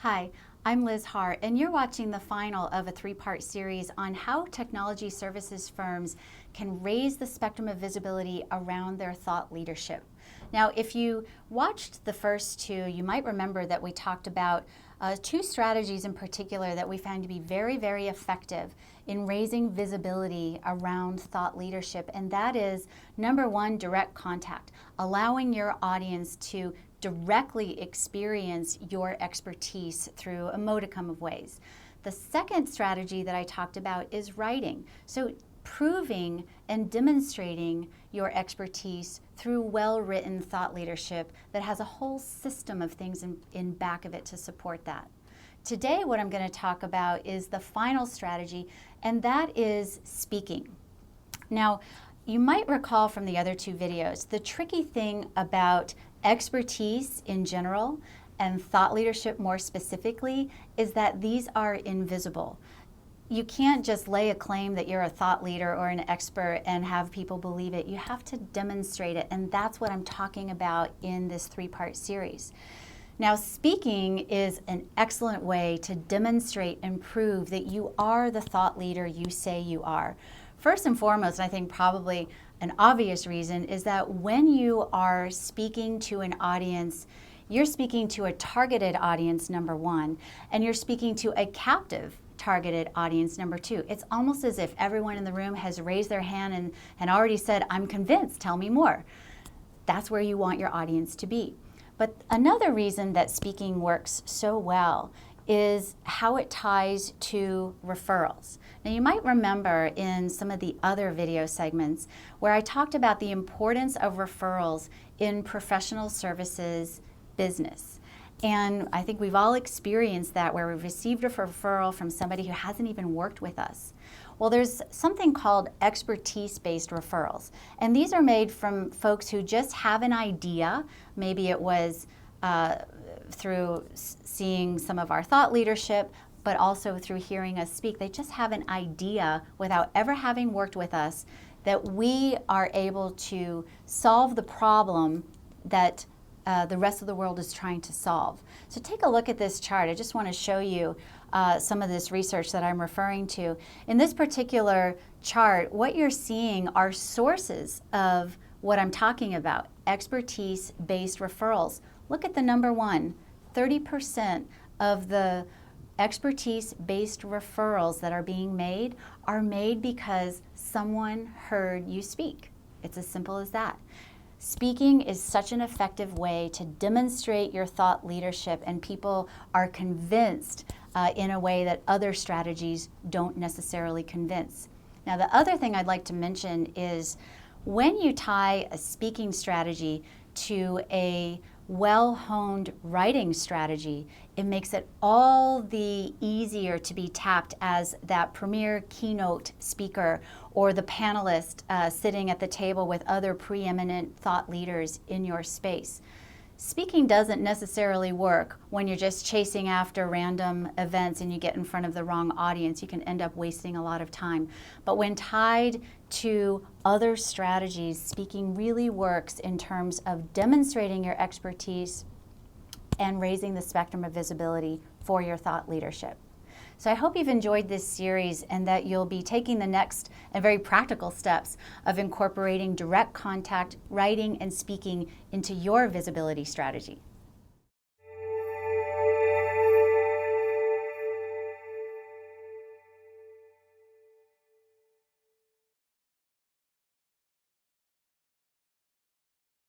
Hi, I'm Liz Hart, and you're watching the final of a three-part series on how technology services firms can raise the spectrum of visibility around their thought leadership. Now, if you watched the first two, you might remember that we talked about two strategies in particular that we found to be very, very effective in raising visibility around thought leadership, and that is, number one, direct contact, allowing your audience to directly experience your expertise through a modicum of ways. The second strategy that I talked about is writing. So proving and demonstrating your expertise through well-written thought leadership that has a whole system of things in back of it to support that. Today, what I'm going to talk about is the final strategy, and that is speaking. Now, you might recall from the other two videos, the tricky thing about expertise in general and thought leadership more specifically is that these are invisible. You can't just lay a claim that you're a thought leader or an expert and have people believe it. You have to demonstrate it, and that's what I'm talking about in this three-part series. Now, speaking is an excellent way to demonstrate and prove that you are the thought leader you say you are. First and foremost, I think probably an obvious reason is that when you are speaking to an audience, you're speaking to a targeted audience, number one, and you're speaking to a captive targeted audience, number two. It's almost as if everyone in the room has raised their hand and already said, I'm convinced, tell me more. That's where you want your audience to be. But another reason that speaking works so well is how it ties to referrals. Now, you might remember in some of the other video segments where I talked about the importance of referrals in professional services business. And I think we've all experienced that where we've received a referral from somebody who hasn't even worked with us. Well, there's something called expertise-based referrals. And these are made from folks who just have an idea. Maybe it was through seeing some of our thought leadership, but also through hearing us speak. They just have an idea without ever having worked with us that we are able to solve the problem that the rest of the world is trying to solve. So take a look at this chart. I just want to show you some of this research that I'm referring to. In this particular chart, what you're seeing are sources of what I'm talking about, expertise-based referrals. Look at the number one, 30% of the expertise-based referrals that are being made are made because someone heard you speak. It's as simple as that. Speaking is such an effective way to demonstrate your thought leadership, and people are convinced in a way that other strategies don't necessarily convince. Now, the other thing I'd like to mention is when you tie a speaking strategy to a well-honed writing strategy, it makes it all the easier to be tapped as that premier keynote speaker or the panelist sitting at the table with other preeminent thought leaders in your space. Speaking doesn't necessarily work when you're just chasing after random events and you get in front of the wrong audience. You can end up wasting a lot of time. But when tied to other strategies, speaking really works in terms of demonstrating your expertise and raising the spectrum of visibility for your thought leadership. So I hope you've enjoyed this series and that you'll be taking the next and very practical steps of incorporating direct contact, writing, and speaking into your visibility strategy.